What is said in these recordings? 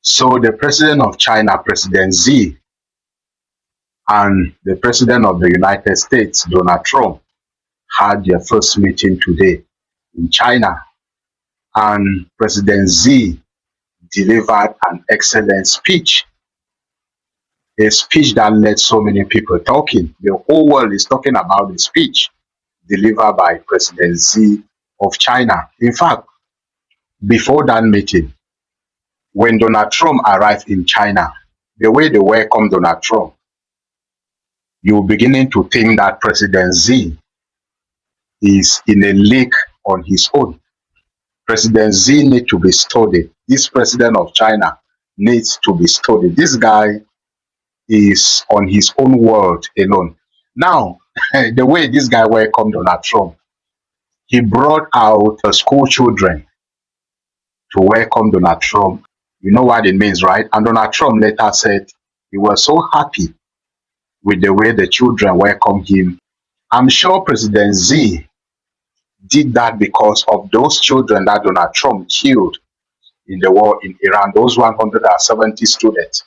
So the president of China, President Xi, and the president of the United States, Donald Trump, had their first meeting today in China. And President Xi delivered an excellent speech, a speech that led so many people talking. The whole world is talking about the speech delivered by President Xi of China. In fact, before that meeting, when Donald Trump arrived in China, the way they welcomed Donald Trump, you're beginning to think that President Xi is in a league on his own. President Xi needs to be studied. This president of China needs to be studied. This guy is on his own world alone. Now, the way this guy welcomed Donald Trump, he brought out the school children to welcome Donald Trump. You know what it means, right? And Donald Trump later said he was so happy with the way the children welcomed him. I'm sure President Xi did that because of those children that Donald Trump killed in the war in Iran, those 170 students.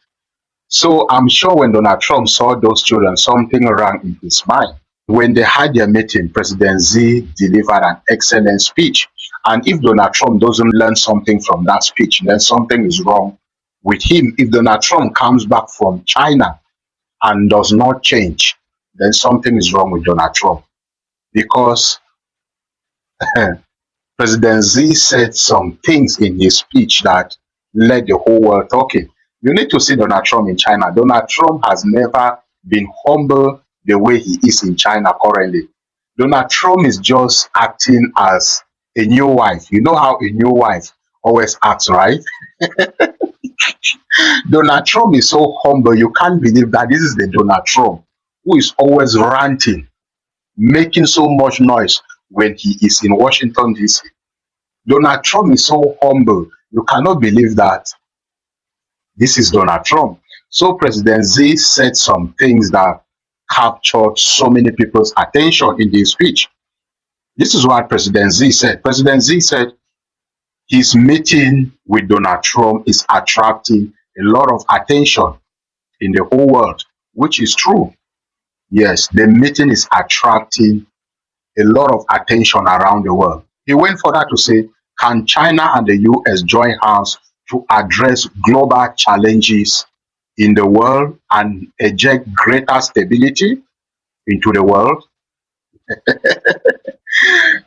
So I'm sure when Donald Trump saw those children, something rang in his mind. When they had their meeting, President Xi delivered an excellent speech. And if Donald Trump doesn't learn something from that speech, then something is wrong with him. If Donald Trump comes back from China and does not change, then something is wrong with Donald Trump. Because President Xi said some things in his speech that led the whole world talking. You need to see Donald Trump in China. Donald Trump has never been humble the way he is in China currently. Donald Trump is just acting as a new wife. You know how a new wife always acts, right? Donald Trump is so humble. You can't believe that this is the Donald Trump who is always ranting, making so much noise when he is in Washington, D.C. Donald Trump is so humble. You cannot believe that this is Donald Trump. So President Xi said some things that captured so many people's attention in his speech. This is what President Xi said. President Xi said his meeting with Donald Trump is attracting a lot of attention in the whole world, which is true. Yes, the meeting is attracting a lot of attention around the world. He went further to say, can China and the US join hands to address global challenges in the world and inject greater stability into the world?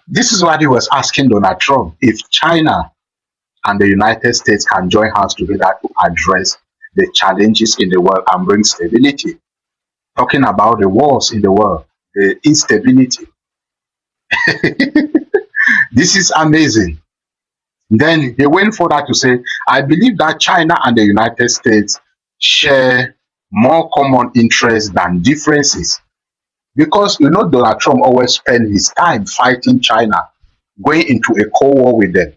This is what he was asking Donald Trump. If China and the United States can join hands together to address the challenges in the world and bring stability. Talking about the wars in the world, the instability. This is amazing. Then he went further to say, I believe that China and the United States share more common interests than differences. Because you know Donald Trump always spends his time fighting China, going into a cold war with them,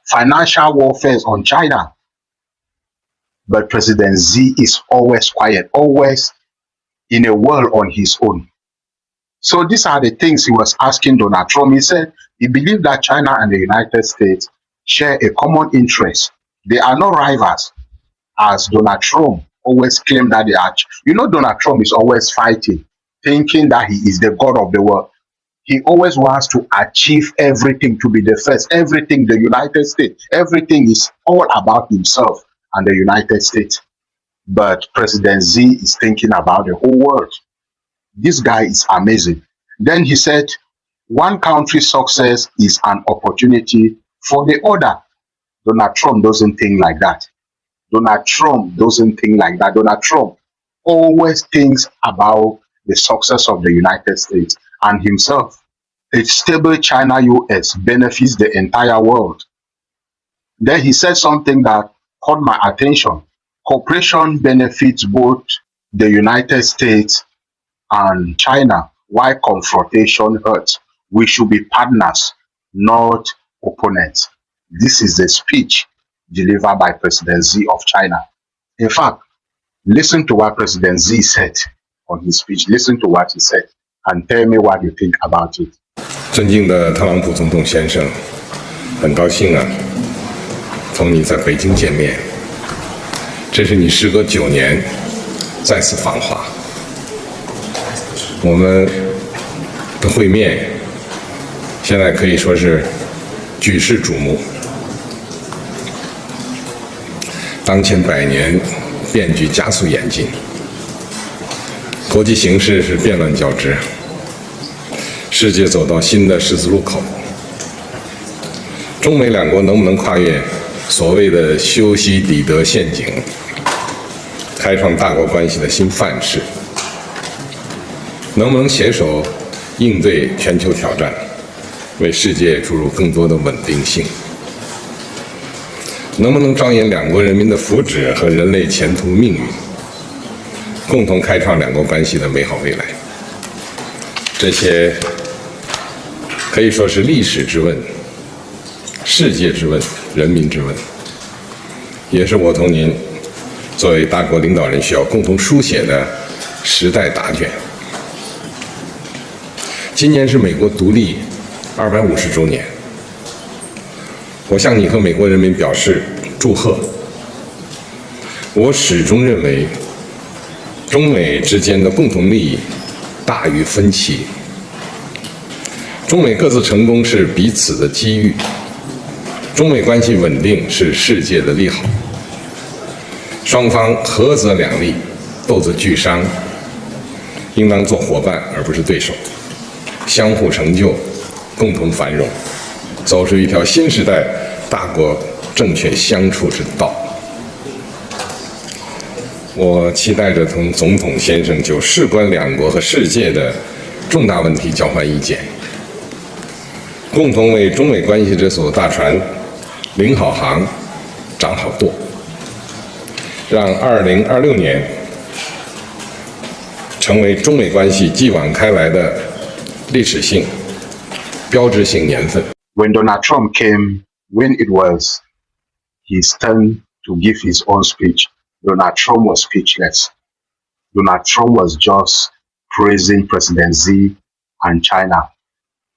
financial warfare on China. But President Xi is always quiet, always in a world on his own. So these are the things he was asking Donald Trump. He said he believed that China and the United States share a common interest. They are not rivals, as Donald Trump always claimed that they are. You know, Donald Trump is always fighting, thinking that he is the God of the world. He always wants to achieve everything, to be the first, everything, the United States, everything is all about himself and the United States. But President Xi is thinking about the whole world. This guy is amazing. Then he said, one country's success is an opportunity for the other. Donald Trump doesn't think like that. Donald Trump doesn't think like that. Donald Trump always thinks about the success of the United States and himself. A stable China-US benefits the entire world. Then he said something that caught my attention. Cooperation benefits both the United States and China, while confrontation hurts. We should be partners, not opponents. This is the speech delivered by President Xi of China. In fact, listen to what President Xi said on his speech. Listen to what he said and tell me what you think about it. 尊敬的特朗普总统先生，很高兴啊，同你在北京见面。这是你时隔9年再次访华，我们的会面现在可以说是举世瞩目。当前100年变局加速演进，国际形势是变乱交织，世界走到新的十字路口。中美两国能不能跨越所谓的修昔底德陷阱，开创大国关系的新范式？能不能携手应对全球挑战，为世界注入更多的稳定性？能不能着眼两国人民的福祉和人类前途命运，共同开创两国关系的美好未来？这些可以说是历史之问、世界之问、人民之问，也是我同您作为大国领导人需要共同书写的时代答卷。今年是美国独立250周年，我向你和美国人民表示祝贺。我始终认为，中美之间的共同利益大于分歧，中美各自成功是彼此的机遇，中美关系稳定是世界的利好。双方合则两利，斗则俱伤，应当做伙伴而不是对手，相互成就，共同繁荣，走出一条新时代大国正确相处之道。我期待着同总统先生就事关两国和世界的重大问题交换意见，共同为中美关系这艘大船领好航、掌好舵，让2026年成为中美关系继往开来的历史性、标志性年份。When Donald Trump came, when it was his turn to give his own speech, Donald Trump was speechless. Donald Trump was just praising President Xi and China,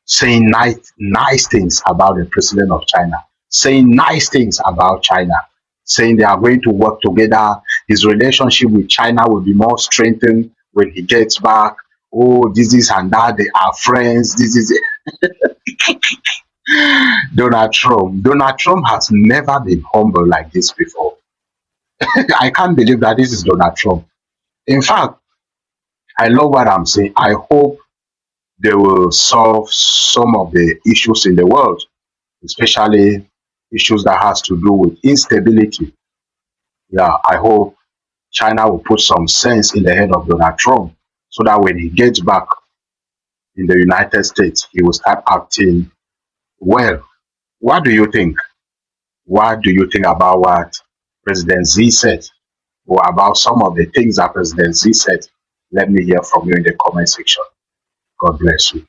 saying nice things about the president of China, saying nice things about China, saying they are going to work together. His relationship with China will be more strengthened when he gets back. Oh, this is and that, they are friends. This is it. Donald Trump has never been humble like this before. I can't believe that this is Donald Trump. In fact, I love what I'm saying. I hope they will solve some of the issues in the world, especially issues that has to do with instability. Yeah, I hope China will put some sense in the head of Donald Trump so that when he gets back in the United States, he will start acting well. What do you think? What do you think about what President Xi said, or about some of the things that President Xi said? Let me hear from you in the comment section. God bless you.